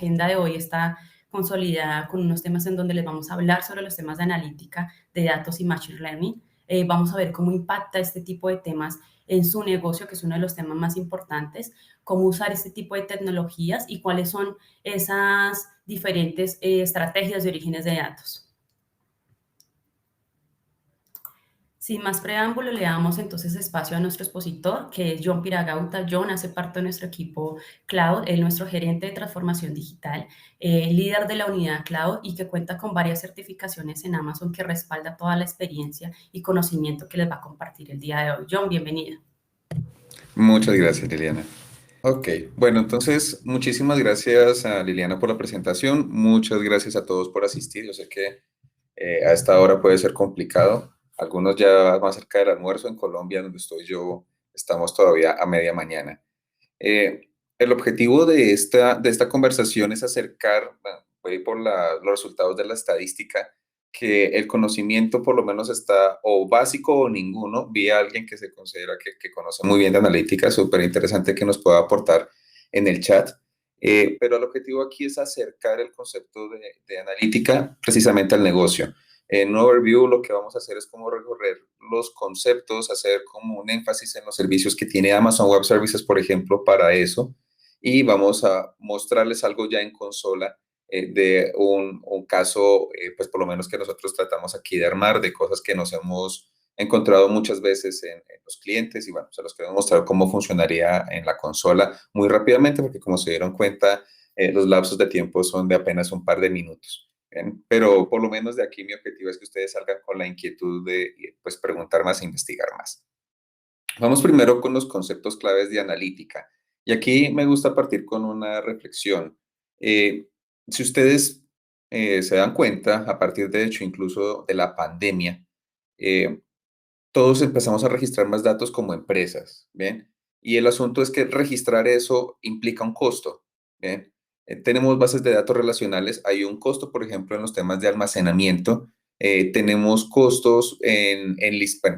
agenda de hoy está consolidada con unos temas en donde les vamos a hablar sobre los temas de analítica de datos y machine learning. Vamos a ver cómo impacta este tipo de temas en su negocio, que es uno de los temas más importantes, cómo usar este tipo de tecnologías y cuáles son esas diferentes estrategias de orígenes de datos. Sin más preámbulo, le damos entonces espacio a nuestro expositor, que es John Piragauta. John hace parte de nuestro equipo Cloud, es nuestro gerente de transformación digital, líder de la unidad Cloud y que cuenta con varias certificaciones en Amazon que respalda toda la experiencia y conocimiento que les va a compartir el día de hoy. John, bienvenido. Muchas gracias, Liliana. Ok, bueno, entonces muchísimas gracias a Liliana por la presentación, muchas gracias a todos por asistir. Yo sé que a esta hora puede ser complicado, algunos ya más cerca del almuerzo en Colombia, donde estoy yo, estamos todavía a media mañana. Eh, el objetivo de esta conversación es acercar, bueno, voy a ir por los resultados de la estadística, que el conocimiento por lo menos está o básico o ninguno. Vi a alguien que se considera que conoce muy bien de analítica, súper interesante que nos pueda aportar en el chat. Pero el objetivo aquí es acercar el concepto de analítica precisamente al negocio. En Overview lo que vamos a hacer es como recorrer los conceptos, hacer como un énfasis en los servicios que tiene Amazon Web Services, por ejemplo, para eso. Y vamos a mostrarles algo ya en consola de un caso, pues por lo menos que nosotros tratamos aquí de armar, de cosas que nos hemos encontrado muchas veces en los clientes y bueno, se los queremos mostrar cómo funcionaría en la consola muy rápidamente, porque como se dieron cuenta, los lapsos de tiempo son de apenas un par de minutos. Bien, pero por lo menos de aquí mi objetivo es que ustedes salgan con la inquietud de pues, preguntar más e investigar más. Vamos primero con los conceptos claves de analítica. Y aquí me gusta partir con una reflexión. Si ustedes se dan cuenta, a partir de hecho incluso de la pandemia, eh, todos empezamos a registrar más datos como empresas, ¿bien? Y el asunto es que registrar eso implica un costo, ¿bien? Tenemos bases de datos relacionales, hay un costo, por ejemplo, en los temas de almacenamiento, tenemos costos bueno,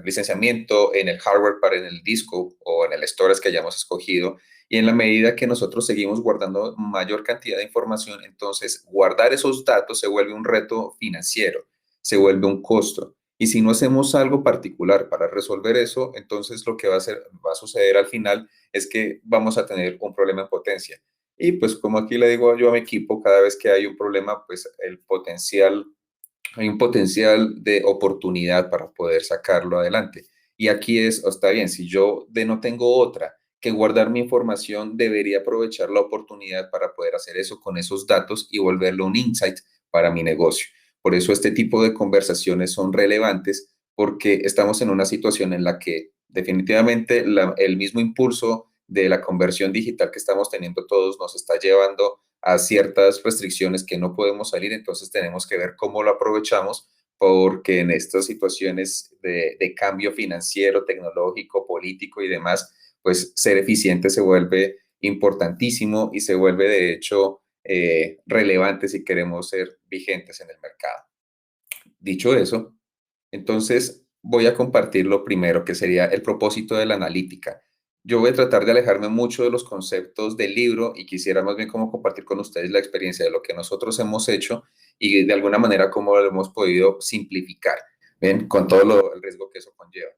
licenciamiento, en el hardware para en el disco o en el storage que hayamos escogido, y en la medida que nosotros seguimos guardando mayor cantidad de información, entonces guardar esos datos se vuelve un reto financiero, se vuelve un costo. Y si no hacemos algo particular para resolver eso, entonces lo que va a suceder al final es que vamos a tener un problema en potencia. Y pues como aquí le digo yo a mi equipo, cada vez que hay un problema, pues hay un potencial de oportunidad para poder sacarlo adelante. Y aquí está bien, si yo no tengo otra que guardar mi información, debería aprovechar la oportunidad para poder hacer eso con esos datos y volverlo un insight para mi negocio. Por eso este tipo de conversaciones son relevantes porque estamos en una situación en la que definitivamente el mismo impulso de la conversión digital que estamos teniendo todos nos está llevando a ciertas restricciones que no podemos salir, entonces tenemos que ver cómo lo aprovechamos porque en estas situaciones de cambio financiero, tecnológico, político y demás, pues ser eficiente se vuelve importantísimo y se vuelve de hecho relevante si queremos ser vigentes en el mercado. Dicho eso, entonces voy a compartir lo primero, que sería el propósito de la analítica. Yo voy a tratar de alejarme mucho de los conceptos del libro y quisiera más bien como compartir con ustedes la experiencia de lo que nosotros hemos hecho y de alguna manera cómo lo hemos podido simplificar, ¿ven? Con todo el riesgo que eso conlleva.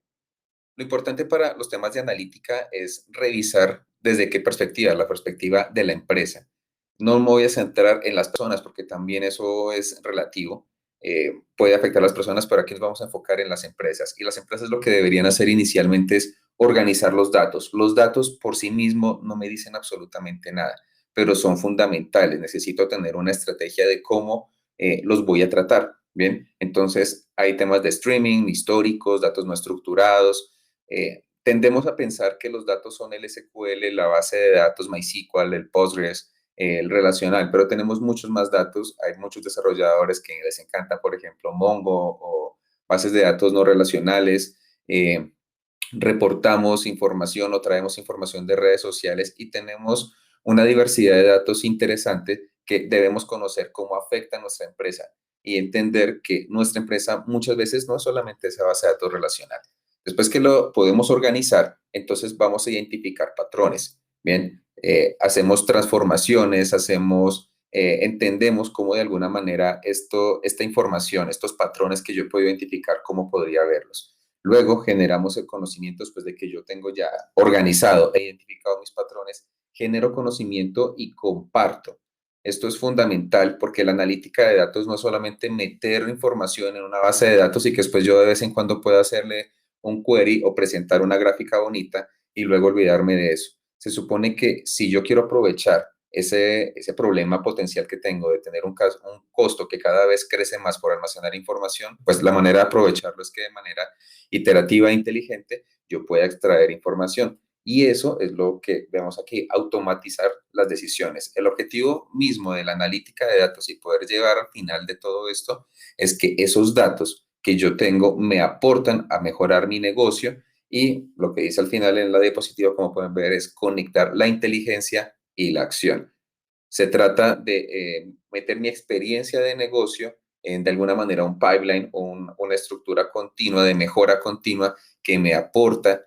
Lo importante para los temas de analítica es revisar desde qué perspectiva, la perspectiva de la empresa. No me voy a centrar en las personas porque también eso es relativo, puede afectar a las personas, pero aquí nos vamos a enfocar en las empresas. Y las empresas lo que deberían hacer inicialmente es organizar los datos. Los datos por sí mismos no me dicen absolutamente nada, pero son fundamentales. Necesito tener una estrategia de cómo los voy a tratar. Bien, entonces hay temas de streaming, históricos, datos no estructurados. Tendemos a pensar que los datos son el SQL, la base de datos MySQL, el Postgres, el relacional, pero tenemos muchos más datos. Hay muchos desarrolladores que les encanta, por ejemplo, Mongo o bases de datos no relacionales. Reportamos información o traemos información de redes sociales y tenemos una diversidad de datos interesante que debemos conocer cómo afecta a nuestra empresa y entender que nuestra empresa muchas veces no es solamente esa base de datos relacional. Después que lo podemos organizar, entonces vamos a identificar patrones. Bien, hacemos transformaciones, hacemos entendemos cómo de alguna manera esta información, estos patrones que yo puedo identificar, cómo podría verlos. Luego generamos el conocimiento después de que yo tengo ya organizado e identificado mis patrones, genero conocimiento y comparto. Esto es fundamental porque la analítica de datos no es solamente meter información en una base de datos y que después yo de vez en cuando pueda hacerle un query o presentar una gráfica bonita y luego olvidarme de eso. Se supone que si yo quiero aprovechar ese problema potencial que tengo de tener un costo que cada vez crece más por almacenar información, pues la manera de aprovecharlo es que de manera iterativa e inteligente yo pueda extraer información. Y eso es lo que vemos aquí, automatizar las decisiones. El objetivo mismo de la analítica de datos y poder llevar al final de todo esto es que esos datos que yo tengo me aportan a mejorar mi negocio y lo que dice al final en la diapositiva, como pueden ver, es conectar la inteligencia y la acción. Se trata de meter mi experiencia de negocio en de alguna manera un pipeline o una estructura continua de mejora continua que me aporta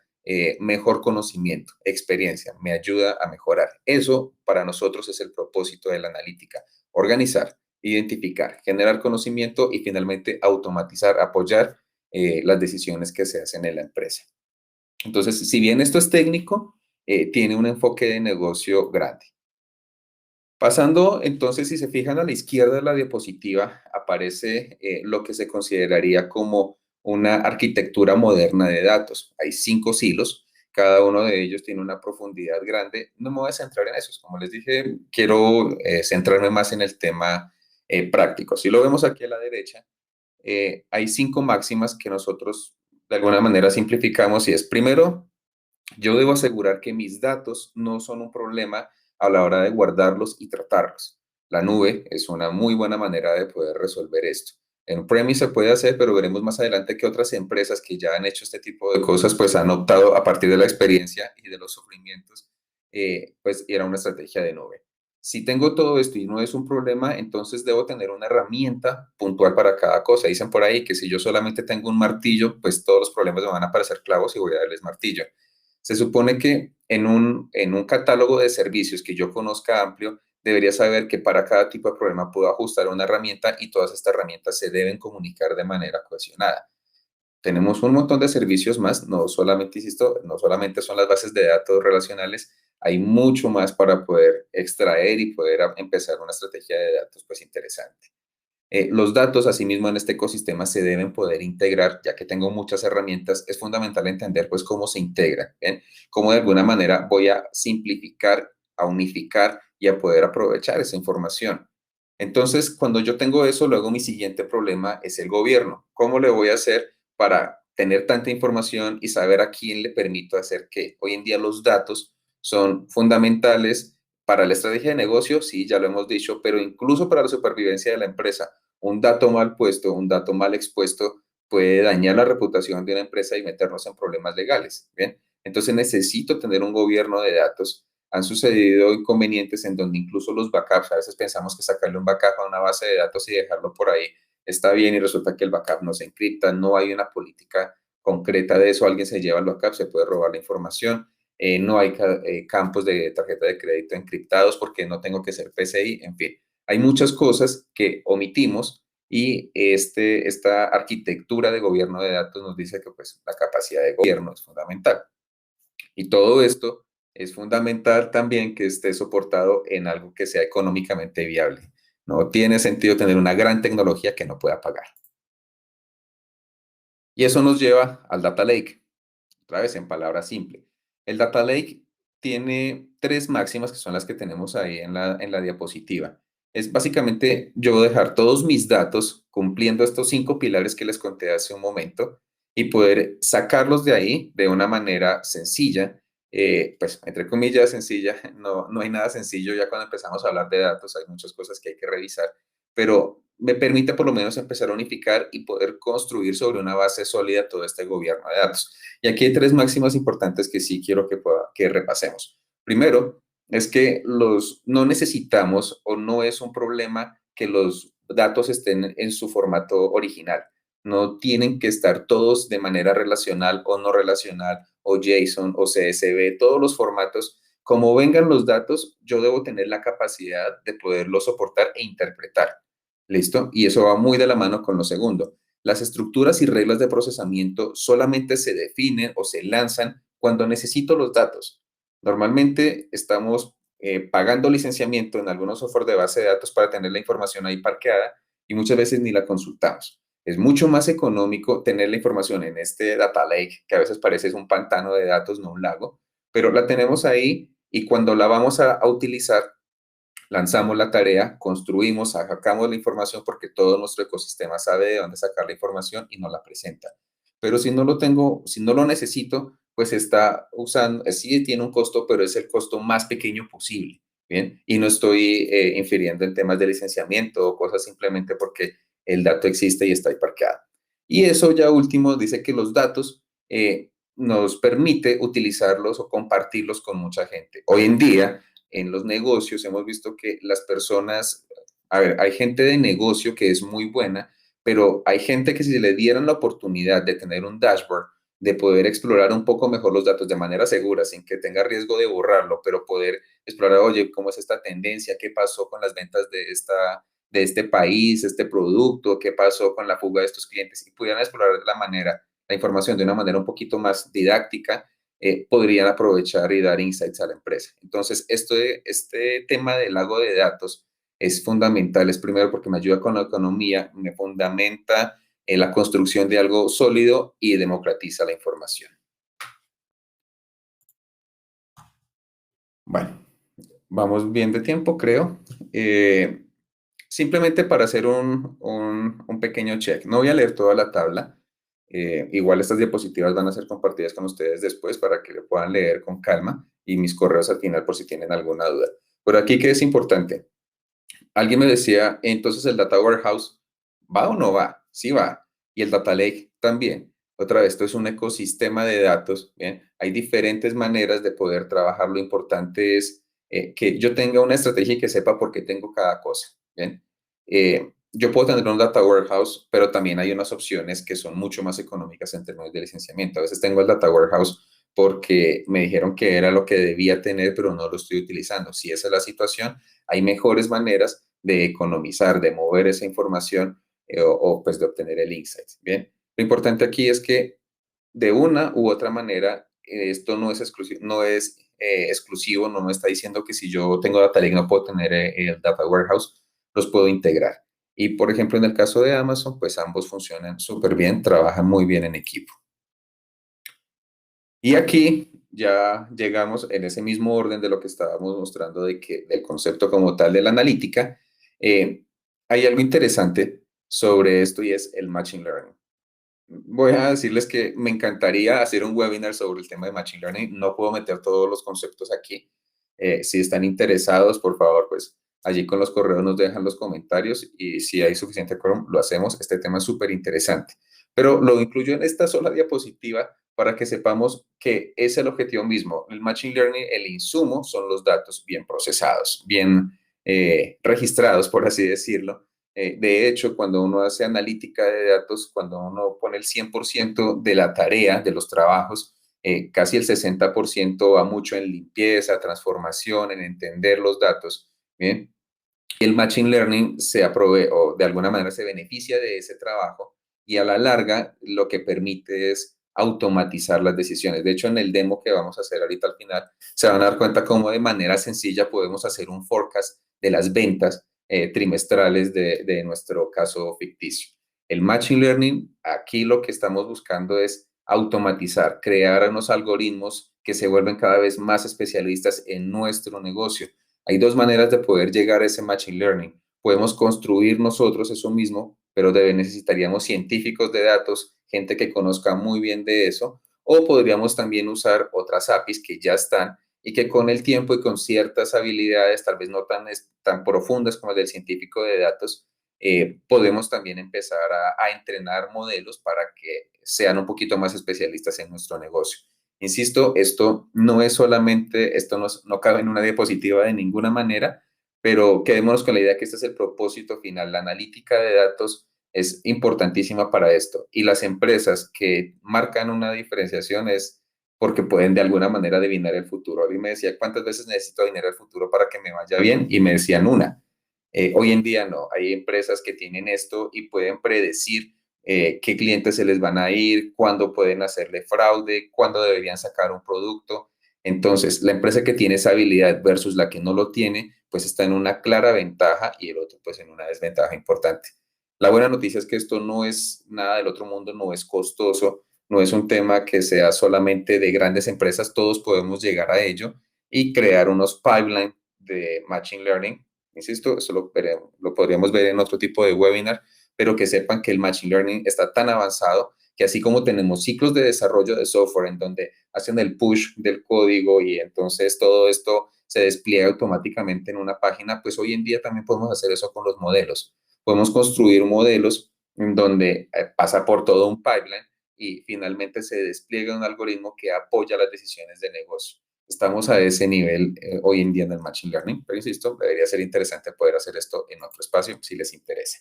mejor conocimiento, experiencia, me ayuda a mejorar. Eso para nosotros es el propósito de la analítica, organizar, identificar, generar conocimiento y finalmente automatizar, apoyar las decisiones que se hacen en la empresa. Entonces, si bien esto es técnico, tiene un enfoque de negocio grande. Pasando entonces, si se fijan a la izquierda de la diapositiva, aparece lo que se consideraría como una arquitectura moderna de datos. Hay 5 silos, cada uno de ellos tiene una profundidad grande. No me voy a centrar en esos, como les dije, quiero centrarme más en el tema práctico. Si lo vemos aquí a la derecha, hay 5 máximas que nosotros de alguna manera simplificamos y es, primero, yo debo asegurar que mis datos no son un problema a la hora de guardarlos y tratarlos. La nube es una muy buena manera de poder resolver esto. En premise se puede hacer, pero veremos más adelante que otras empresas que ya han hecho este tipo de cosas, pues han optado a partir de la experiencia y de los sufrimientos, pues era una estrategia de nube. Si tengo todo esto y no es un problema, entonces debo tener una herramienta puntual para cada cosa. Dicen por ahí que si yo solamente tengo un martillo, pues todos los problemas me van a parecer clavos y voy a darles martillo. Se supone que en un catálogo de servicios que yo conozca amplio, debería saber que para cada tipo de problema puedo ajustar una herramienta y todas estas herramientas se deben comunicar de manera cohesionada. Tenemos un montón de servicios más, no solamente, insisto, no solamente son las bases de datos relacionales, hay mucho más para poder extraer y poder empezar una estrategia de datos pues interesante. Los datos, asimismo, en este ecosistema se deben poder integrar, ya que tengo muchas herramientas, es fundamental entender pues cómo se integran, ¿bien? Cómo de alguna manera voy a simplificar, a unificar y a poder aprovechar esa información. Entonces, cuando yo tengo eso, luego mi siguiente problema es el gobierno. ¿Cómo le voy a hacer para tener tanta información y saber a quién le permito hacer qué? Hoy en día los datos son fundamentales para la estrategia de negocio, sí, ya lo hemos dicho, pero incluso para la supervivencia de la empresa. Un dato mal puesto, un dato mal expuesto puede dañar la reputación de una empresa y meternos en problemas legales. ¿Bien? Entonces necesito tener un gobierno de datos. Han sucedido inconvenientes en donde incluso los backups, a veces pensamos que sacarle un backup a una base de datos y dejarlo por ahí está bien y resulta que el backup no se encripta, no hay una política concreta de eso, alguien se lleva el backup, se puede robar la información, no hay campos de tarjeta de crédito encriptados porque no tengo que ser PCI, en fin. Hay muchas cosas que omitimos y esta arquitectura de gobierno de datos nos dice que pues, la capacidad de gobierno es fundamental. Y todo esto es fundamental también que esté soportado en algo que sea económicamente viable. No tiene sentido tener una gran tecnología que no pueda pagar. Y eso nos lleva al Data Lake. Otra vez, en palabras simples. El Data Lake tiene 3 máximas que son las que tenemos ahí en la diapositiva. Es básicamente yo dejar todos mis datos cumpliendo estos 5 pilares que les conté hace un momento y poder sacarlos de ahí de una manera sencilla, pues entre comillas sencilla, no hay nada sencillo ya cuando empezamos a hablar de datos, hay muchas cosas que hay que revisar, pero me permite por lo menos empezar a unificar y poder construir sobre una base sólida todo este gobierno de datos. Y aquí hay 3 máximas importantes que sí quiero que repasemos. Primero, es que no necesitamos o no es un problema que los datos estén en su formato original. No tienen que estar todos de manera relacional o no relacional o JSON o CSV, todos los formatos como vengan los datos, yo debo tener la capacidad de poderlos soportar e interpretar. ¿Listo? Y eso va muy de la mano con lo segundo. Las estructuras y reglas de procesamiento solamente se definen o se lanzan cuando necesito los datos. Normalmente estamos pagando licenciamiento en algunos software de base de datos para tener la información ahí parqueada y muchas veces ni la consultamos. Es mucho más económico tener la información en este data lake, que a veces parece un pantano de datos, no un lago, pero la tenemos ahí y cuando la vamos a utilizar, lanzamos la tarea, construimos, sacamos la información porque todo nuestro ecosistema sabe de dónde sacar la información y nos la presenta. Pero si no lo tengo, si no lo necesito, pues está usando, sí tiene un costo, pero es el costo más pequeño posible, ¿bien? Y no estoy infiriendo en temas de licenciamiento o cosas simplemente porque el dato existe y está ahí parqueado. Y eso ya último dice que los datos nos permite utilizarlos o compartirlos con mucha gente. Hoy en día, en los negocios hemos visto que las personas, a ver, hay gente de negocio que es muy buena, pero hay gente que si se le dieran la oportunidad de tener un dashboard, de poder explorar un poco mejor los datos de manera segura, sin que tenga riesgo de borrarlo, pero poder explorar, oye, ¿cómo es esta tendencia? ¿Qué pasó con las ventas de este país, este producto? ¿Qué pasó con la fuga de estos clientes? Y pudieran explorar la información de una manera un poquito más didáctica, podrían aprovechar y dar insights a la empresa. Entonces, este tema del lago de datos es fundamental. Es primero porque me ayuda con la economía, me fundamenta en la construcción de algo sólido y democratiza la información. Bueno, vamos bien de tiempo, creo. Simplemente para hacer un pequeño check. No voy a leer toda la tabla. Igual estas diapositivas van a ser compartidas con ustedes después para que lo puedan leer con calma y mis correos al final por si tienen alguna duda. Pero aquí, ¿qué es importante? Alguien me decía, entonces el Data Warehouse, ¿va o no va? Sí va. Y el Data Lake también. Otra vez, esto es un ecosistema de datos, ¿bien? Hay diferentes maneras de poder trabajar. Lo importante es que yo tenga una estrategia y que sepa por qué tengo cada cosa, ¿bien? Yo puedo tener un Data Warehouse, pero también hay unas opciones que son mucho más económicas en términos de licenciamiento. A veces tengo el Data Warehouse porque me dijeron que era lo que debía tener, pero no lo estoy utilizando. Si esa es la situación, hay mejores maneras de economizar, de mover esa información pues de obtener el insight. Bien, lo importante aquí es que de una u otra manera esto no es exclusivo, exclusivo, no me está diciendo que si yo tengo Data Lake no puedo tener el Data Warehouse, los puedo integrar. Y por ejemplo, en el caso de Amazon, pues ambos funcionan súper bien, trabajan muy bien en equipo. Y aquí ya llegamos en ese mismo orden de lo que estábamos mostrando del concepto como tal de la analítica. eh, Hay algo interesante sobre esto y es el Machine Learning. Voy a decirles que me encantaría hacer un webinar sobre el tema de Machine Learning. No puedo meter todos los conceptos aquí. Si están interesados, por favor, pues allí con los correos nos dejan los comentarios y si hay suficiente quórum, lo hacemos. Este tema es súper interesante. Pero lo incluyo en esta sola diapositiva para que sepamos que es el objetivo mismo. El Machine Learning, el insumo, son los datos bien procesados, bien registrados, por así decirlo. De hecho, cuando uno hace analítica de datos, cuando uno pone el 100% de la tarea, de los trabajos, casi el 60% va mucho en limpieza, transformación, en entender los datos. Bien, el Machine Learning se aprove o de alguna manera se beneficia de ese trabajo y a la larga lo que permite es automatizar las decisiones. De hecho, en el demo que vamos a hacer ahorita al final, se van a dar cuenta cómo de manera sencilla podemos hacer un forecast de las ventas trimestrales de nuestro caso ficticio. El Machine Learning, aquí lo que estamos buscando es automatizar, crear unos algoritmos que se vuelven cada vez más especialistas en nuestro negocio. Hay dos maneras de poder llegar a ese Machine Learning. Podemos construir nosotros eso mismo, pero necesitaríamos científicos de datos, gente que conozca muy bien de eso, o podríamos también usar otras APIs que ya están y que con el tiempo y con ciertas habilidades, tal vez no tan profundas como el del científico de datos, podemos también empezar a entrenar modelos para que sean un poquito más especialistas en nuestro negocio. Insisto, esto no es solamente, esto no cabe en una diapositiva de ninguna manera, pero quedémonos con la idea que este es el propósito final. La analítica de datos es importantísima para esto y las empresas que marcan una diferenciación es porque pueden de alguna manera adivinar el futuro. Alguien me decía, ¿cuántas veces necesito adivinar el futuro para que me vaya bien? Y me decían una. Hoy en día no, hay empresas que tienen esto y pueden predecir qué clientes se les van a ir, cuándo pueden hacerle fraude, cuándo deberían sacar un producto. Entonces, la empresa que tiene esa habilidad versus la que no lo tiene, pues está en una clara ventaja y el otro pues en una desventaja importante. La buena noticia es que esto no es nada del otro mundo, no es costoso, no es un tema que sea solamente de grandes empresas, todos podemos llegar a ello y crear unos pipelines de Machine Learning. Insisto, eso lo podríamos ver en otro tipo de webinar, pero que sepan que el Machine Learning está tan avanzado que así como tenemos ciclos de desarrollo de software en donde hacen el push del código y entonces todo esto se despliega automáticamente en una página, pues hoy en día también podemos hacer eso con los modelos. Podemos construir modelos en donde pasa por todo un pipeline y finalmente se despliega un algoritmo que apoya las decisiones de negocio. Estamos a ese nivel hoy en día en el Machine Learning, pero insisto, debería ser interesante poder hacer esto en otro espacio si les interesa.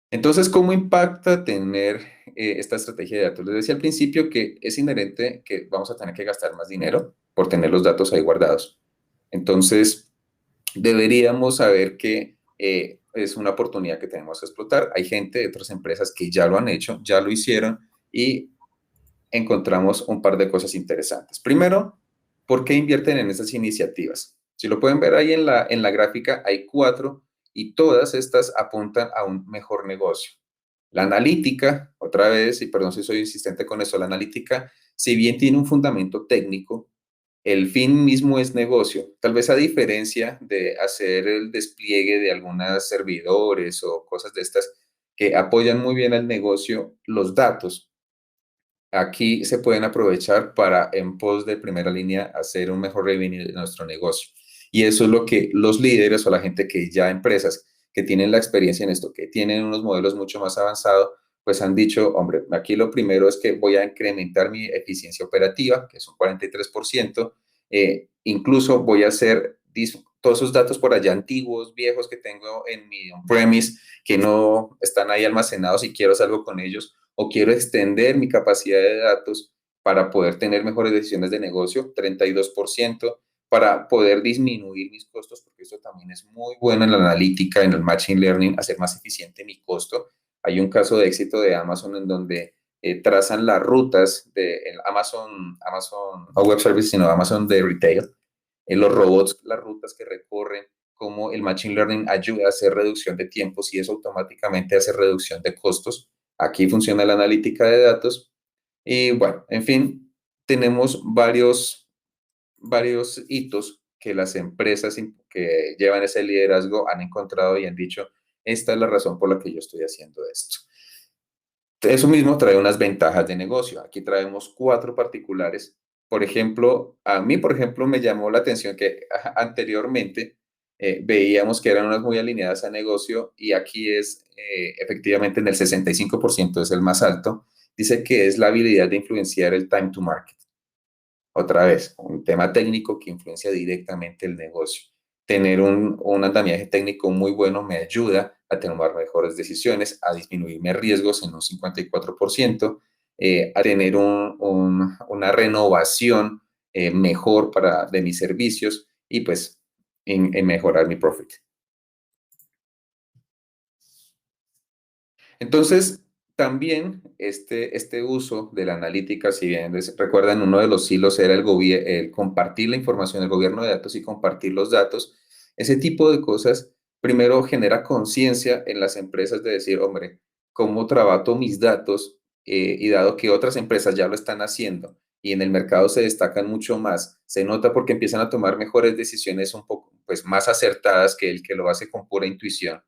Entonces, ¿cómo impacta tener esta estrategia de datos? Les decía al principio que es inherente que vamos a tener que gastar más dinero por tener los datos ahí guardados. Entonces, deberíamos saber que es una oportunidad que tenemos que explotar. Hay gente de otras empresas que ya lo han hecho, ya lo hicieron y encontramos un par de cosas interesantes. Primero, ¿por qué invierten en esas iniciativas? Si lo pueden ver ahí en la gráfica, hay cuatro y todas estas apuntan a un mejor negocio. La analítica, otra vez, y perdón si soy insistente con eso, la analítica, si bien tiene un fundamento técnico, el fin mismo es negocio. Tal vez a diferencia de hacer el despliegue de algunos servidores o cosas de estas que apoyan muy bien el negocio, los datos aquí se pueden aprovechar para, en pos de primera línea, hacer un mejor revenue de nuestro negocio. Y eso es lo que los líderes o la gente que ya empresas que tienen la experiencia en esto, que tienen unos modelos mucho más avanzados, pues han dicho, hombre, aquí lo primero es que voy a incrementar mi eficiencia operativa, que es un 43%, incluso voy a hacer todos esos datos por allá antiguos, viejos que tengo en mi on-premise, que no están ahí almacenados y quiero hacer algo con ellos, o quiero extender mi capacidad de datos para poder tener mejores decisiones de negocio, 32%, para poder disminuir mis costos, porque esto también es muy bueno en la analítica, en el machine learning, hacer más eficiente mi costo. Hay un caso de éxito de Amazon en donde trazan las rutas de Amazon, no Web Services, sino Amazon de Retail, en los robots, las rutas que recorren, cómo el Machine Learning ayuda a hacer reducción de tiempos y eso automáticamente hace reducción de costos. Aquí funciona la analítica de datos. Y bueno, en fin, tenemos varios hitos que las empresas que llevan ese liderazgo han encontrado y han dicho, esta es la razón por la que yo estoy haciendo esto. Eso mismo trae unas ventajas de negocio. Aquí traemos cuatro particulares. Por ejemplo, a mí, por ejemplo, me llamó la atención que anteriormente veíamos que eran unas muy alineadas a negocio y aquí es efectivamente en el 65% es el más alto. Dice que es la habilidad de influenciar el time to market. Otra vez, un tema técnico que influencia directamente el negocio. Tener un andamiaje técnico muy bueno me ayuda a tomar mejores decisiones, a disminuir mis riesgos en un 54%, a tener una renovación mejor de mis servicios y pues en mejorar mi profit. Entonces, también este uso de la analítica, si bien recuerdan, uno de los hilos era el compartir la información, el gobierno de datos y compartir los datos, ese tipo de cosas, primero genera conciencia en las empresas de decir, hombre, ¿cómo trabajo mis datos? Y dado que otras empresas ya lo están haciendo y en el mercado se destacan mucho más, se nota porque empiezan a tomar mejores decisiones un poco pues, más acertadas que el que lo hace con pura intuición.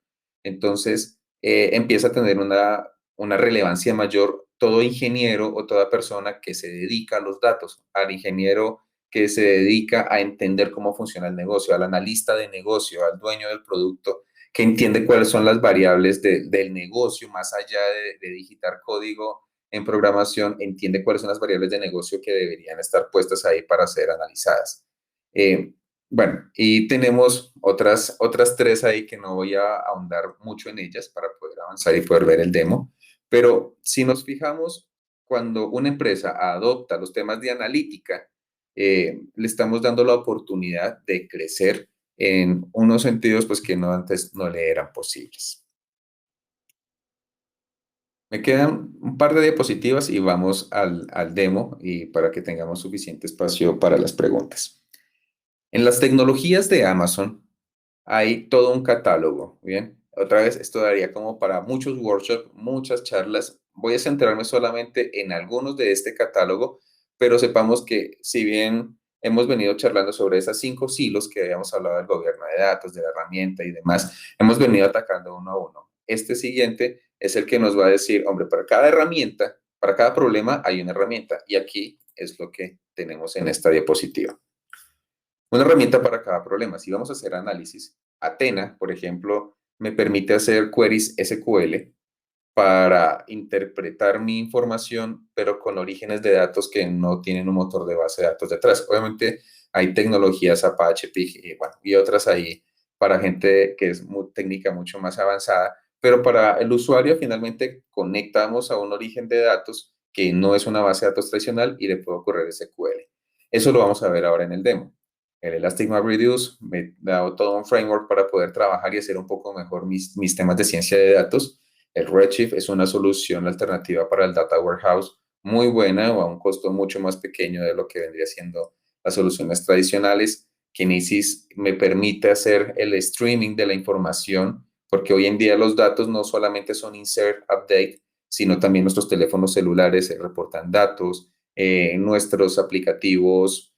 Entonces, empieza a tener una relevancia mayor todo ingeniero o toda persona que se dedica a los datos, al ingeniero que se dedica a entender cómo funciona el negocio, al analista de negocio, al dueño del producto, que entiende cuáles son las variables del negocio, más allá de digitar código en programación, entiende cuáles son las variables de negocio que deberían estar puestas ahí para ser analizadas. Eh, bueno, y tenemos otras tres ahí que no voy a ahondar mucho en ellas para poder avanzar y poder ver el demo, pero si nos fijamos, cuando una empresa adopta los temas de analítica, le estamos dando la oportunidad de crecer en unos sentidos pues, que no, antes no le eran posibles. Me quedan un par de diapositivas y vamos al demo y para que tengamos suficiente espacio para las preguntas. En las tecnologías de Amazon hay todo un catálogo, ¿bien? Otra vez, esto daría como para muchos workshops, muchas charlas. Voy a centrarme solamente en algunos de este catálogo, pero sepamos que si bien hemos venido charlando sobre esas 5 silos que habíamos hablado del gobierno de datos, de la herramienta y demás, hemos venido atacando uno a uno. Este siguiente es el que nos va a decir, hombre, para cada herramienta, para cada problema hay una herramienta. Y aquí es lo que tenemos en esta diapositiva. Una herramienta para cada problema. Si vamos a hacer análisis, Athena, por ejemplo, me permite hacer queries SQL para interpretar mi información, pero con orígenes de datos que no tienen un motor de base de datos detrás. Obviamente hay tecnologías Apache, Pig y, bueno, y otras ahí para gente que es muy técnica mucho más avanzada, pero para el usuario finalmente conectamos a un origen de datos que no es una base de datos tradicional y le puedo correr SQL. Eso lo vamos a ver ahora en el demo. El Elastic MapReduce me da todo un framework para poder trabajar y hacer un poco mejor mis temas de ciencia de datos. El Redshift es una solución alternativa para el Data Warehouse muy buena o a un costo mucho más pequeño de lo que vendría siendo las soluciones tradicionales. Kinesis me permite hacer el streaming de la información, porque hoy en día los datos no solamente son insert, update, sino también nuestros teléfonos celulares reportan datos, nuestros aplicativos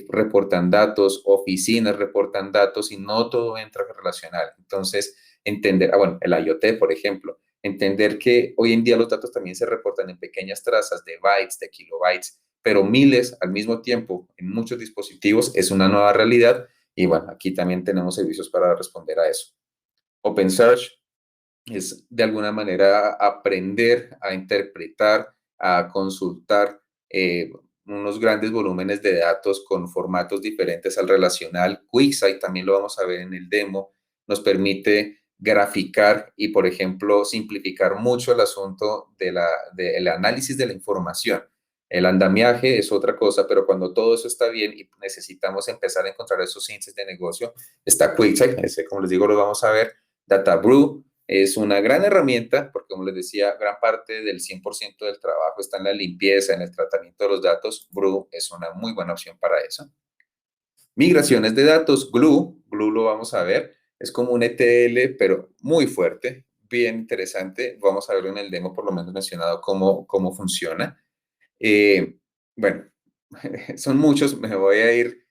reportan datos, oficinas reportan datos y no todo entra relacional. Entonces, entender, bueno, el IoT, por ejemplo, entender que hoy en día los datos también se reportan en pequeñas trazas de bytes, de kilobytes, pero miles al mismo tiempo en muchos dispositivos es una nueva realidad y bueno, aquí también tenemos servicios para responder a eso. OpenSearch es de alguna manera aprender a interpretar, a consultar unos grandes volúmenes de datos con formatos diferentes al relacional. QuickSight, también lo vamos a ver en el demo, nos permite graficar y, por ejemplo, simplificar mucho el asunto del análisis de la información. El andamiaje es otra cosa, pero cuando todo eso está bien y necesitamos empezar a encontrar esos índices de negocio, está QuickSight, ese, como les digo, lo vamos a ver. DataBrew es una gran herramienta porque, como les decía, gran parte del 100% del trabajo está en la limpieza, en el tratamiento de los datos. Brew es una muy buena opción para eso. Migraciones de datos, Glue lo vamos a ver, es como un ETL, pero muy fuerte, bien interesante. Vamos a verlo en el demo, por lo menos mencionado cómo funciona. Bueno, son muchos, me voy a ir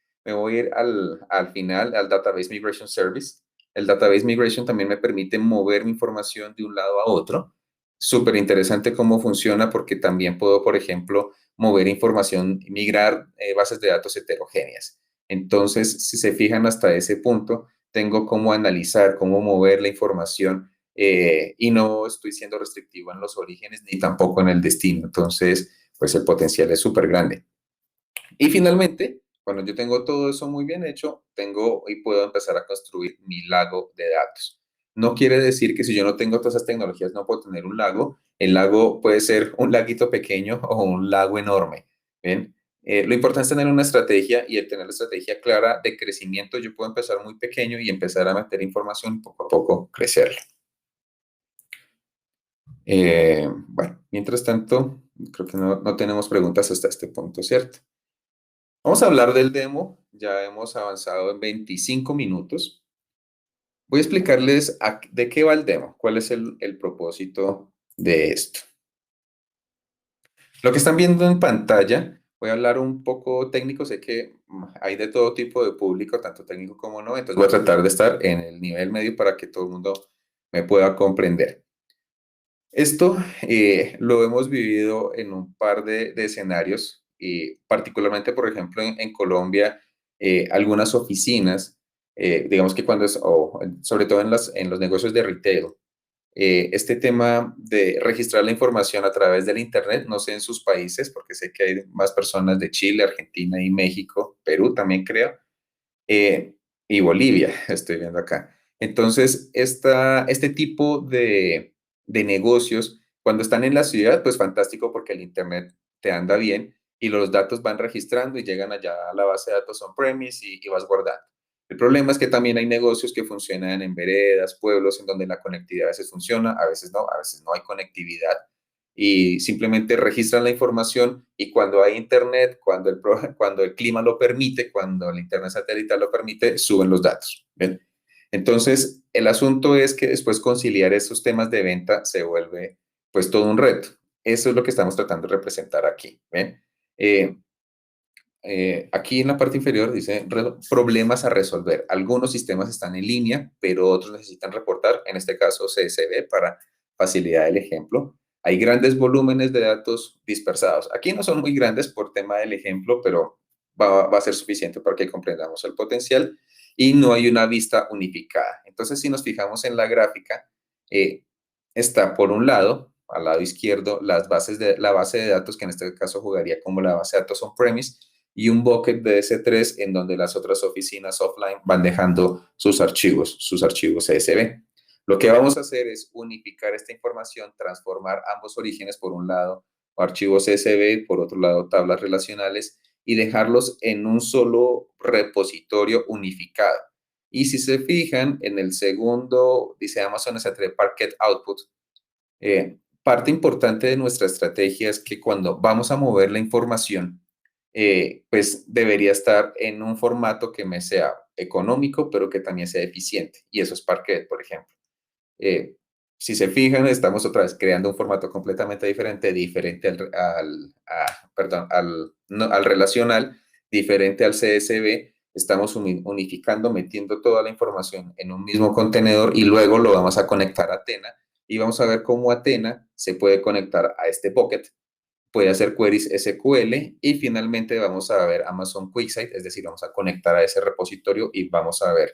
al final, al Database Migration Service. El Database Migration también me permite mover mi información de un lado a otro. Súper interesante cómo funciona porque también puedo, por ejemplo, mover información, migrar bases de datos heterogéneas. Entonces, si se fijan hasta ese punto, tengo cómo analizar, cómo mover la información y no estoy siendo restrictivo en los orígenes ni tampoco en el destino. Entonces, pues el potencial es súper grande. Y finalmente, cuando yo tengo todo eso muy bien hecho, tengo y puedo empezar a construir mi lago de datos. No quiere decir que si yo no tengo todas esas tecnologías no puedo tener un lago. El lago puede ser un laguito pequeño o un lago enorme. ¿Ven? Lo importante es tener una estrategia y el tener la estrategia clara de crecimiento. Yo puedo empezar muy pequeño y empezar a meter información y poco a poco crecer. Bueno, mientras tanto, creo que no tenemos preguntas hasta este punto, ¿cierto? Vamos a hablar del demo. Ya hemos avanzado en 25 minutos. Voy a explicarles de qué va el demo, cuál es el propósito de esto. Lo que están viendo en pantalla, voy a hablar un poco técnico, sé que hay de todo tipo de público, tanto técnico como no, entonces voy a tratar de estar en el nivel medio para que todo el mundo me pueda comprender. Esto lo hemos vivido en un par de escenarios, particularmente, por ejemplo, en Colombia, algunas oficinas, digamos que sobre todo en los negocios de retail, este tema de registrar la información a través del Internet, no sé en sus países, porque sé que hay más personas de Chile, Argentina y México, Perú también creo, y Bolivia, estoy viendo acá. Entonces, este tipo de negocios Cuando están en la ciudad, pues fantástico porque el internet te anda bien y los datos van registrando y llegan allá a la base de datos on-premise y vas guardando. El problema es que también hay negocios que funcionan en veredas, pueblos, en donde la conectividad a veces funciona, a veces no hay conectividad y simplemente registran la información y cuando hay internet, cuando el clima lo permite, cuando el internet satelital lo permite, suben los datos. ¿Ven? Entonces, el asunto es que después conciliar esos temas de venta se vuelve pues todo un reto. Eso es lo que estamos tratando de representar aquí. ¿Ven? Eh, Aquí en la parte inferior dice problemas a resolver. Algunos sistemas están en línea, pero otros necesitan reportar, en este caso CSV para facilidad del ejemplo. Hay grandes volúmenes de datos dispersados. Aquí no son muy grandes por tema del ejemplo, pero va a ser suficiente para que comprendamos el potencial y no hay una vista unificada. Entonces, si nos fijamos en la gráfica, eh, está por un lado, al lado izquierdo, la base de datos, que en este caso jugaría como la base de datos on-premise, y un bucket de S3 en donde las otras oficinas offline van dejando sus archivos CSV. Lo que vamos a hacer es unificar esta información, transformar ambos orígenes, por un lado archivos CSV, por otro lado tablas relacionales, y dejarlos en un solo repositorio unificado. Y si se fijan, en el segundo, dice Amazon S3 Parquet Output, parte importante de nuestra estrategia es que cuando vamos a mover la información, pues debería estar en un formato que me sea económico, pero que también sea eficiente. Y eso es Parquet, por ejemplo. Eh, si se fijan, estamos otra vez creando un formato completamente diferente perdón, no, al relacional, diferente al CSV. Estamos unificando, metiendo toda la información en un mismo contenedor y luego lo vamos a conectar a Athena y vamos a ver cómo Athena se puede conectar a este bucket, puede hacer queries SQL y finalmente vamos a ver Amazon QuickSight, es decir, vamos a conectar a ese repositorio y vamos a ver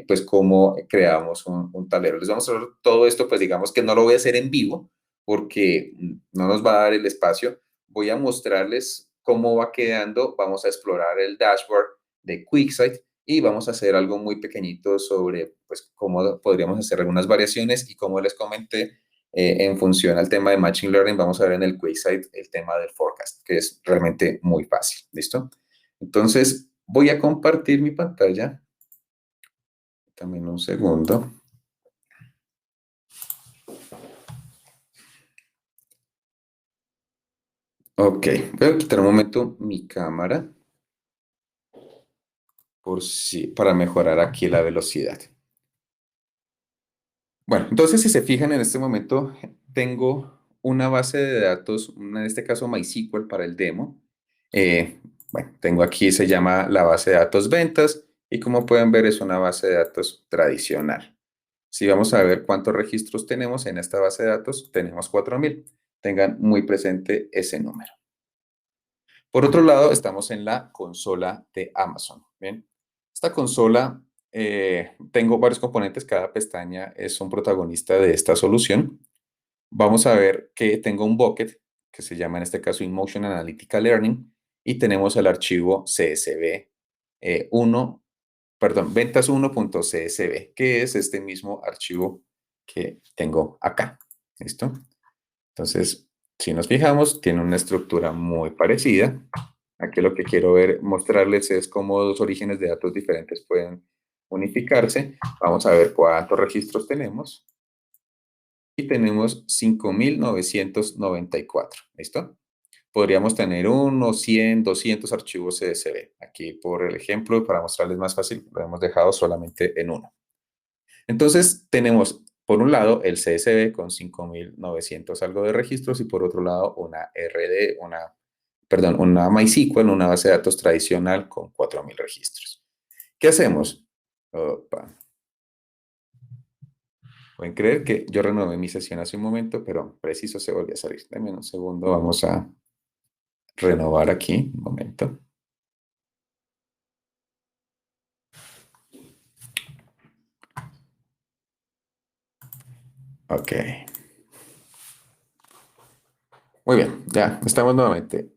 pues cómo creamos un tablero. Les vamos a ver todo esto, pues digamos que no lo voy a hacer en vivo porque no nos va a dar el espacio. Voy a mostrarles cómo va quedando, vamos a explorar el dashboard de QuickSight y vamos a hacer algo muy pequeñito sobre pues cómo podríamos hacer algunas variaciones y como les comenté, en función al tema de Machine Learning, vamos a ver en el QuickSight el tema del forecast, que es realmente muy fácil. ¿Listo? Entonces, voy a compartir mi pantalla. También un segundo. Ok, voy a quitar un momento mi cámara para mejorar aquí la velocidad. Bueno, entonces si se fijan en este momento, tengo una base de datos, en este caso MySQL para el demo. Bueno, tengo aquí, se llama la base de datos ventas y como pueden ver es una base de datos tradicional. Si vamos a ver cuántos registros tenemos en esta base de datos, tenemos 4.000. Tengan muy presente ese número. Por otro lado, estamos en la consola de Amazon. ¿Bien? Esta consola, tengo varios componentes, cada pestaña es un protagonista de esta solución. Vamos a ver que tengo un bucket que se llama en este caso InMotion Analytical Learning y tenemos el archivo CSV 1, perdón, ventas1.csv, que es este mismo archivo que tengo acá. ¿Listo? Entonces, si nos fijamos, tiene una estructura muy parecida. Aquí lo que quiero mostrarles es cómo dos orígenes de datos diferentes pueden unificarse. Vamos a ver cuántos registros tenemos. Y tenemos 5.994. ¿Listo? Podríamos tener 1, 100, 200 archivos CSV. Aquí, por el ejemplo, para mostrarles más fácil, lo hemos dejado solamente en uno. Entonces, tenemos, por un lado, el CSV con 5.900 algo de registros y por otro lado, una MySQL, una base de datos tradicional con 4.000 registros. ¿Qué hacemos? Opa. Pueden creer que yo renové mi sesión hace un momento, pero preciso se volvió a salir. Denme un segundo, vamos a renovar aquí, un momento. Ok. Muy bien, ya estamos nuevamente.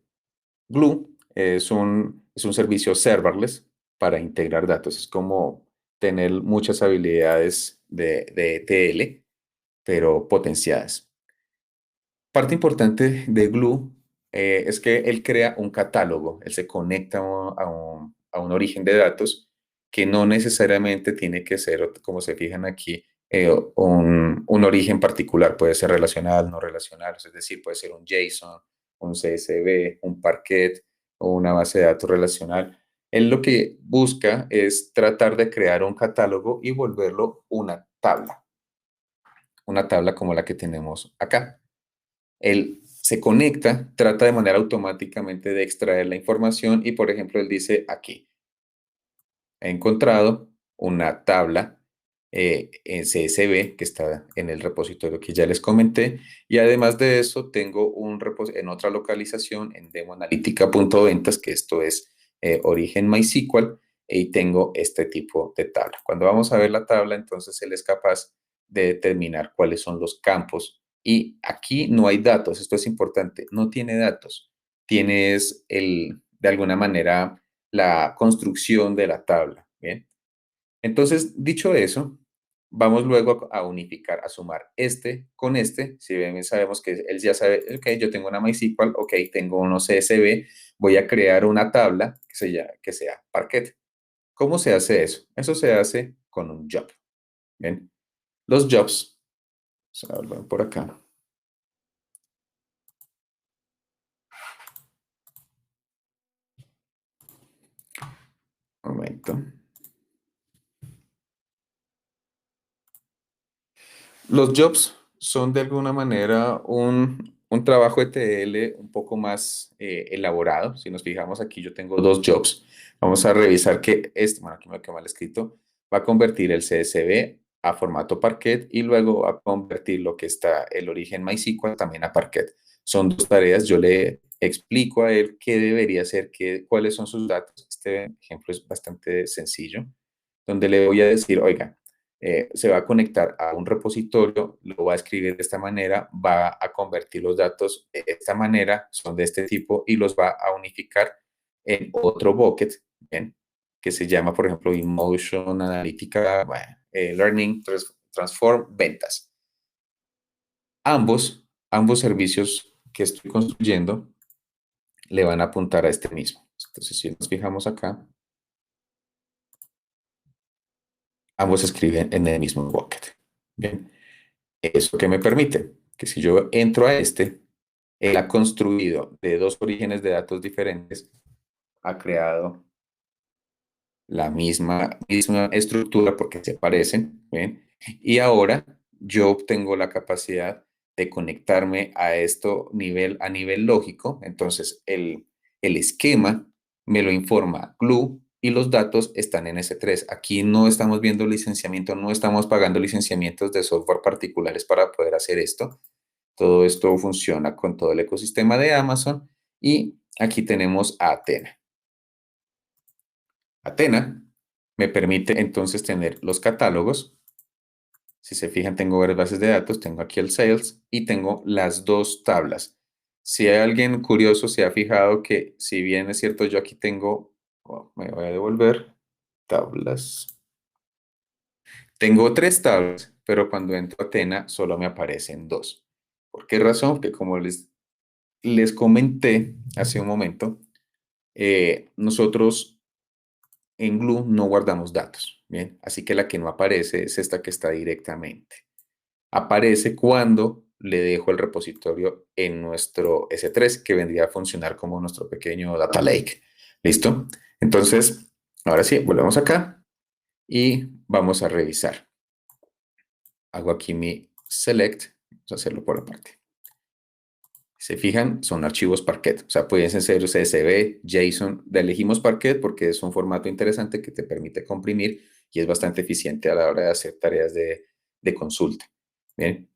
Glue es un servicio serverless para integrar datos. Es como tener muchas habilidades de ETL, pero potenciadas. Parte importante de Glue es que él crea un catálogo, él se conecta a un origen de datos que no necesariamente tiene que ser, como se fijan aquí, un origen particular, puede ser relacional, no relacional, es decir, puede ser un JSON, un CSV, un Parquet o una base de datos relacional. Él lo que busca es tratar de crear un catálogo y volverlo una tabla como la que tenemos acá. Él se conecta, trata de manera automáticamente de extraer la información y, por ejemplo, él dice aquí, he encontrado una tabla en CSV que está en el repositorio que ya les comenté y además de eso tengo en otra localización en demoanalítica.ventas, que esto es origen MySQL, y tengo este tipo de tabla. Cuando vamos a ver la tabla, entonces él es capaz de determinar cuáles son los campos y aquí no hay datos, esto es importante, no tiene datos, tienes de alguna manera la construcción de la tabla, ¿bien? Entonces, dicho eso, vamos luego a unificar, a sumar este con este. Si bien sabemos que él ya sabe, ok, yo tengo una MySQL, ok, tengo unos CSV, voy a crear una tabla que sea Parquet. ¿Cómo se hace eso? Eso se hace con un job, ¿bien? Los jobs, vamos a verlo por acá, un momento. Los jobs son de alguna manera un trabajo ETL un poco más elaborado. Si nos fijamos aquí, yo tengo dos jobs. Vamos a revisar que bueno, aquí me quedó mal escrito, va a convertir el CSV a formato Parquet y luego va a convertir lo que está el origen MySQL también a Parquet. Son dos tareas. Yo le explico a él qué debería hacer, cuáles son sus datos. Este ejemplo es bastante sencillo, donde le voy a decir, oiga, se va a conectar a un repositorio, lo va a escribir de esta manera, va a convertir los datos de esta manera, son de este tipo, y los va a unificar en otro bucket, ¿bien? Que se llama, por ejemplo, Emotion Analytica, bueno, Learning Transform Ventas. Ambos servicios que estoy construyendo le van a apuntar a este mismo. Entonces, si nos fijamos acá, ambos escriben en el mismo bucket. Bien. ¿Eso qué me permite? Que si yo entro a este, él ha construido de dos orígenes de datos diferentes, ha creado la misma estructura porque se parecen, ¿bien? Y ahora yo tengo la capacidad de conectarme a esto a nivel lógico. Entonces, el esquema me lo informa Glue y los datos están en S3. Aquí no estamos viendo licenciamiento, no estamos pagando licenciamientos de software particulares para poder hacer esto. Todo esto funciona con todo el ecosistema de Amazon y aquí tenemos a Athena. Athena me permite entonces tener los catálogos. Si se fijan, tengo varias bases de datos, tengo aquí el sales y tengo las dos tablas. Si hay alguien curioso, se ha fijado que si bien es cierto, yo aquí tengo, me voy a devolver, tablas. Tengo tres tablas, pero cuando entro a Athena solo me aparecen dos. ¿Por qué razón? Porque como les comenté hace un momento, nosotros en Glue no guardamos datos, ¿bien? Así que la que no aparece es esta que está directamente. Aparece cuando le dejo el repositorio en nuestro S3, que vendría a funcionar como nuestro pequeño data lake. ¿Listo? Entonces, ahora sí, volvemos acá y vamos a revisar. Hago aquí mi select, vamos a hacerlo por aparte. Se fijan, son archivos Parquet, o sea, pueden ser CSV, JSON. Elegimos Parquet porque es un formato interesante que te permite comprimir y es bastante eficiente a la hora de hacer tareas de consulta. Bien,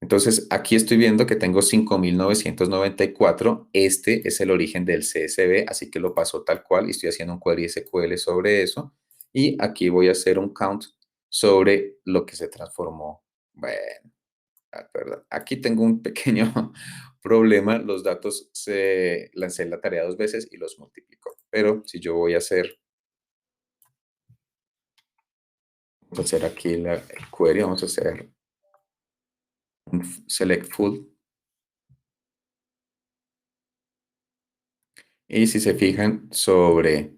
entonces aquí estoy viendo que tengo 5.994. Este es el origen del CSV, así que lo paso tal cual y estoy haciendo un query SQL sobre eso. Y aquí voy a hacer un count sobre lo que se transformó. Bueno, perdón. Aquí tengo un pequeño problema. Los datos lancé la tarea dos veces y los multiplicó. Pero si yo voy a hacer aquí el query, vamos a hacer un select full. Y si se fijan sobre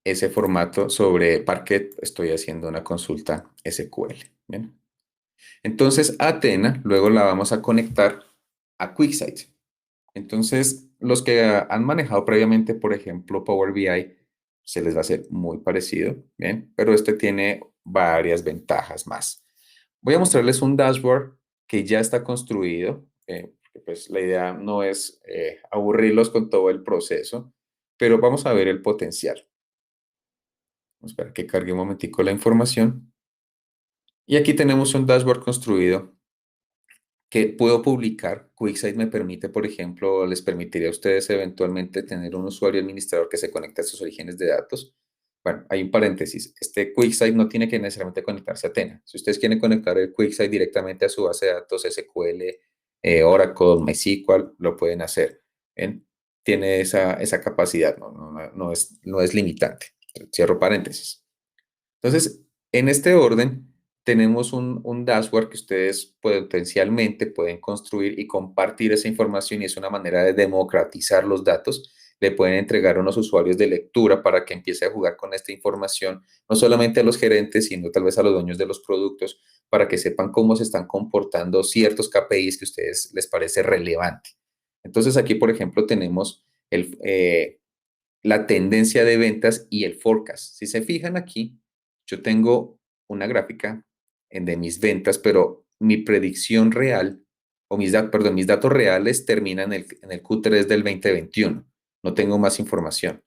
ese formato, sobre Parquet, estoy haciendo una consulta SQL. Bien. Entonces, Athena, luego la vamos a conectar a QuickSight. Entonces, los que han manejado previamente, por ejemplo, Power BI, se les va a hacer muy parecido, ¿bien? Pero este tiene varias ventajas más. Voy a mostrarles un dashboard que ya está construido, porque pues la idea no es aburrirlos con todo el proceso, pero vamos a ver el potencial. Vamos a esperar que cargue un momentico la información. Y aquí tenemos un dashboard construido que puedo publicar. QuickSight me permite, por ejemplo, les permitiría a ustedes eventualmente tener un usuario administrador que se conecte a sus orígenes de datos. Bueno, hay un paréntesis. Este QuickSight no tiene que necesariamente conectarse a Athena. Si ustedes quieren conectar el QuickSight directamente a su base de datos SQL, Oracle, MySQL, lo pueden hacer. ¿Ven? Tiene esa capacidad, no es limitante. Cierro paréntesis. Entonces, en este orden, tenemos un dashboard que ustedes potencialmente pueden construir y compartir esa información y es una manera de democratizar los datos. Le pueden entregar a unos usuarios de lectura para que empiece a jugar con esta información, no solamente a los gerentes, sino tal vez a los dueños de los productos, para que sepan cómo se están comportando ciertos KPIs que a ustedes les parece relevante. Entonces, aquí, por ejemplo, tenemos la tendencia de ventas y el forecast. Si se fijan aquí, yo tengo una gráfica de mis ventas, pero mi predicción real, o perdón, mis datos reales terminan en el Q3 del 2021. No tengo más información.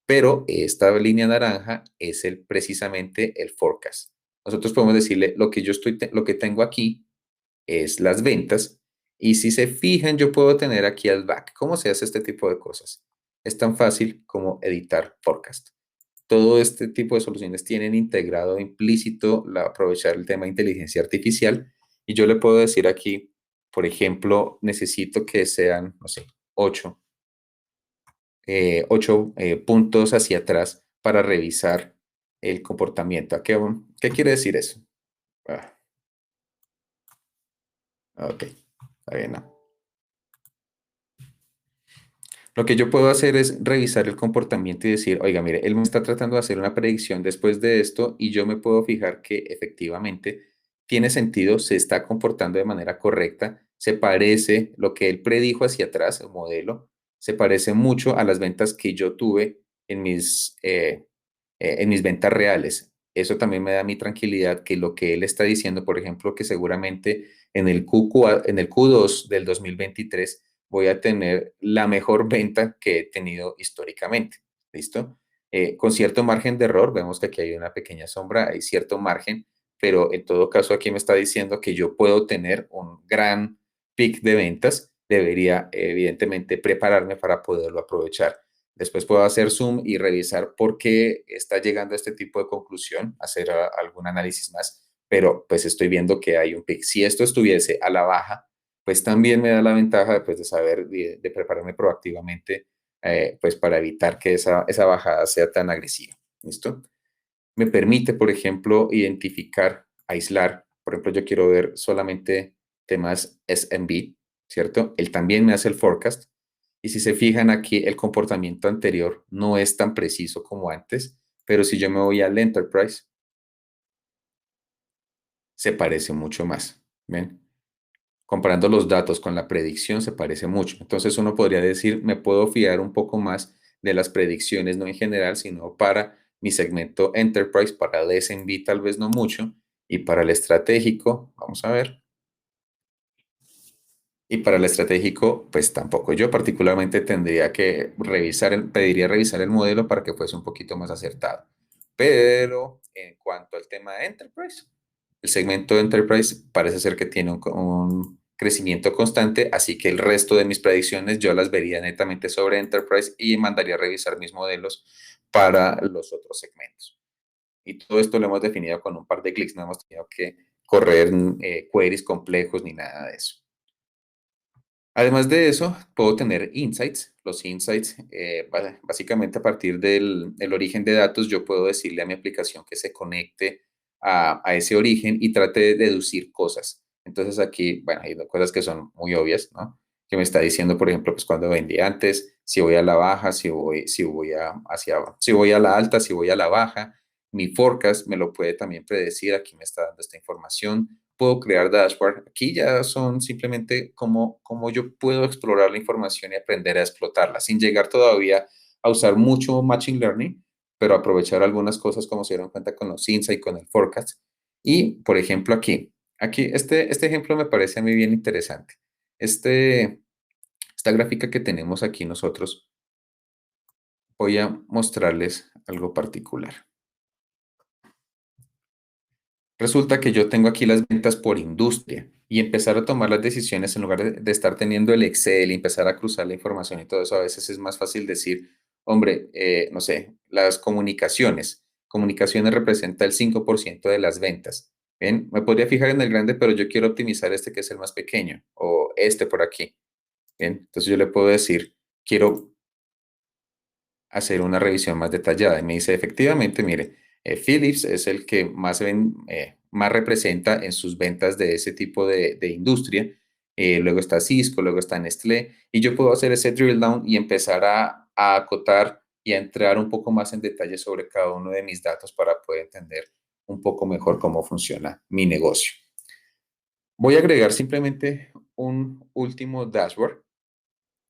Pero esta línea naranja es precisamente el forecast. Nosotros podemos decirle lo que tengo aquí es las ventas. Y si se fijan, yo puedo tener aquí al back. ¿Cómo se hace este tipo de cosas? Es tan fácil como editar forecast. Todo este tipo de soluciones tienen integrado implícito aprovechar el tema de inteligencia artificial. Y yo le puedo decir aquí, por ejemplo, necesito que sean, no sé, 8 puntos hacia atrás para revisar el comportamiento. ¿Qué quiere decir eso? Ah, ok, está bien, ¿no? Lo que yo puedo hacer es revisar el comportamiento y decir, oiga, mire, él me está tratando de hacer una predicción después de esto y yo me puedo fijar que efectivamente tiene sentido, se está comportando de manera correcta, se parece lo que él predijo hacia atrás, el modelo, se parece mucho a las ventas que yo tuve en mis ventas reales. Eso también me da mi tranquilidad que lo que él está diciendo, por ejemplo, que seguramente en el Q2 del 2023 voy a tener la mejor venta que he tenido históricamente. ¿Listo? Con cierto margen de error, vemos que aquí hay una pequeña sombra, hay cierto margen, pero en todo caso aquí me está diciendo que yo puedo tener un gran pic de ventas, debería evidentemente prepararme para poderlo aprovechar. Después puedo hacer zoom y revisar por qué está llegando a este tipo de conclusión, hacer algún análisis más, pero pues estoy viendo que hay un pic. Si esto estuviese a la baja, pues también me da la ventaja pues, de saber, de prepararme proactivamente, pues para evitar que esa bajada sea tan agresiva. ¿Listo? Me permite, por ejemplo, identificar, aislar. Por ejemplo, yo quiero ver solamente temas SMB, ¿cierto? Él también me hace el forecast. Y si se fijan aquí, el comportamiento anterior no es tan preciso como antes, pero si yo me voy al Enterprise, se parece mucho más. ¿Ven? Comparando los datos con la predicción se parece mucho. Entonces uno podría decir, me puedo fiar un poco más de las predicciones, no en general, sino para mi segmento Enterprise, para el SMB tal vez no mucho, y para el estratégico, vamos a ver, y para el estratégico, pues tampoco. Yo particularmente tendría que pediría revisar el modelo para que fuese un poquito más acertado. Pero en cuanto al tema de Enterprise, el segmento de Enterprise parece ser que tiene un crecimiento constante, así que el resto de mis predicciones yo las vería netamente sobre Enterprise y mandaría a revisar mis modelos para los otros segmentos. Y todo esto lo hemos definido con un par de clics, no hemos tenido que correr queries complejos ni nada de eso. Además de eso, puedo tener insights. Los insights, básicamente a partir del origen de datos, yo puedo decirle a mi aplicación que se conecte a ese origen y trate de deducir cosas. Entonces aquí, bueno, hay dos cosas que son muy obvias, ¿no? que me está diciendo, por ejemplo, pues cuando vendí antes, si voy a la baja, si voy a la alta, si voy a la baja. Mi forecast me lo puede también predecir, aquí me está dando esta información. Puedo crear dashboard. Aquí ya son simplemente cómo yo puedo explorar la información y aprender a explotarla, sin llegar todavía a usar mucho Machine Learning, pero aprovechar algunas cosas como se dieron cuenta con los insights y con el forecast. Y, por ejemplo, aquí este ejemplo me parece a mí bien interesante. Este, esta gráfica que tenemos aquí nosotros, voy a mostrarles algo particular. Resulta que yo tengo aquí las ventas por industria y empezar a tomar las decisiones en lugar de estar teniendo el Excel y empezar a cruzar la información y todo eso, a veces es más fácil decir, hombre, no sé, las comunicaciones. Comunicaciones representa el 5% de las ventas. ¿Ven? Me podría fijar en el grande, pero yo quiero optimizar este que es el más pequeño o este por aquí. ¿Bien? Entonces yo le puedo decir, quiero hacer una revisión más detallada. Y me dice, efectivamente, mire, Philips es el que más representa en sus ventas de ese tipo de industria. Luego está Cisco, luego está Nestlé. Y yo puedo hacer ese drill down y empezar a acotar y a entrar un poco más en detalle sobre cada uno de mis datos para poder entender un poco mejor cómo funciona mi negocio. Voy a agregar simplemente un último dashboard.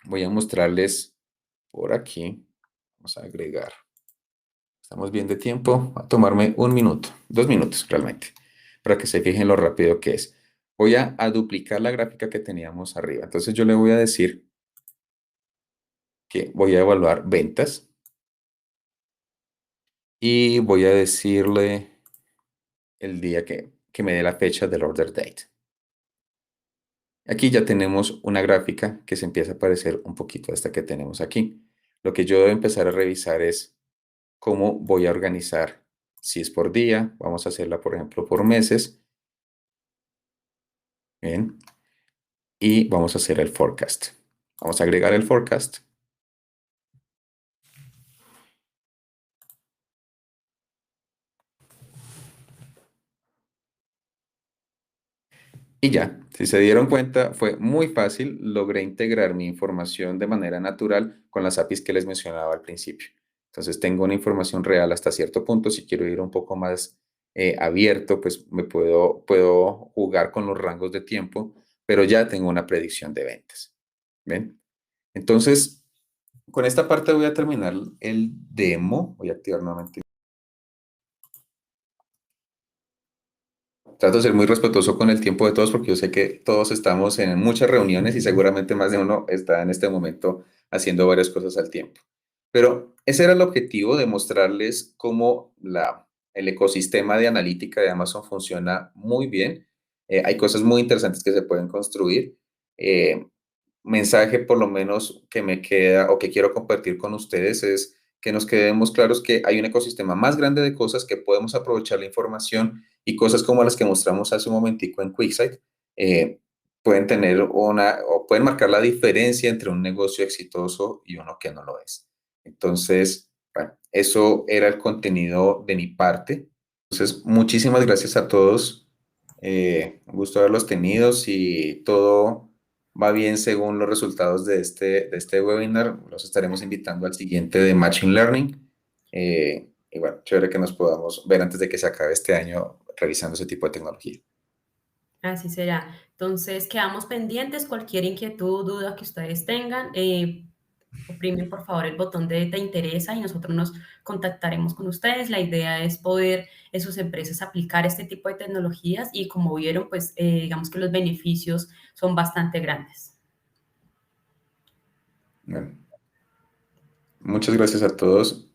Voy a mostrarles por aquí. Vamos a agregar. Estamos bien de tiempo. Va a tomarme 1 minuto, 2 minutos realmente, para que se fijen lo rápido que es. Voy a duplicar la gráfica que teníamos arriba. Entonces yo le voy a decir que voy a evaluar ventas y voy a decirle el día que me dé la fecha del order date. Aquí ya tenemos una gráfica que se empieza a parecer un poquito a esta que tenemos aquí. Lo que yo debo empezar a revisar es cómo voy a organizar, si es por día, vamos a hacerla, por ejemplo, por meses. Bien. Y vamos a hacer el forecast. Vamos a agregar el forecast. Y ya, si se dieron cuenta, fue muy fácil. Logré integrar mi información de manera natural con las APIs que les mencionaba al principio. Entonces tengo una información real hasta cierto punto. Si quiero ir un poco más abierto, pues puedo jugar con los rangos de tiempo, pero ya tengo una predicción de ventas. ¿Ven? Entonces, con esta parte voy a terminar el demo. Voy a activar nuevamente. Trato de ser muy respetuoso con el tiempo de todos porque yo sé que todos estamos en muchas reuniones y seguramente más de uno está en este momento haciendo varias cosas al tiempo. Pero ese era el objetivo de mostrarles cómo el ecosistema de analítica de Amazon funciona muy bien. Hay cosas muy interesantes que se pueden construir. Eh, Mensaje por lo menos que me queda o que quiero compartir con ustedes es que nos quedemos claros que hay un ecosistema más grande de cosas que podemos aprovechar la información y cosas como las que mostramos hace un momentico en QuickSight pueden tener o pueden marcar la diferencia entre un negocio exitoso y uno que no lo es. Entonces, bueno, eso era el contenido de mi parte. Entonces, muchísimas gracias a todos. Un gusto haberlos tenido. Si todo va bien según los resultados de este webinar, los estaremos invitando al siguiente de Machine Learning. Y bueno, chévere que nos podamos ver antes de que se acabe este año revisando ese tipo de tecnología. Así será. Entonces, quedamos pendientes. Cualquier inquietud, duda que ustedes tengan, oprimen por favor el botón de te interesa y nosotros nos contactaremos con ustedes. La idea es poder en sus empresas aplicar este tipo de tecnologías y como vieron, pues digamos que los beneficios son bastante grandes. Bueno, muchas gracias a todos.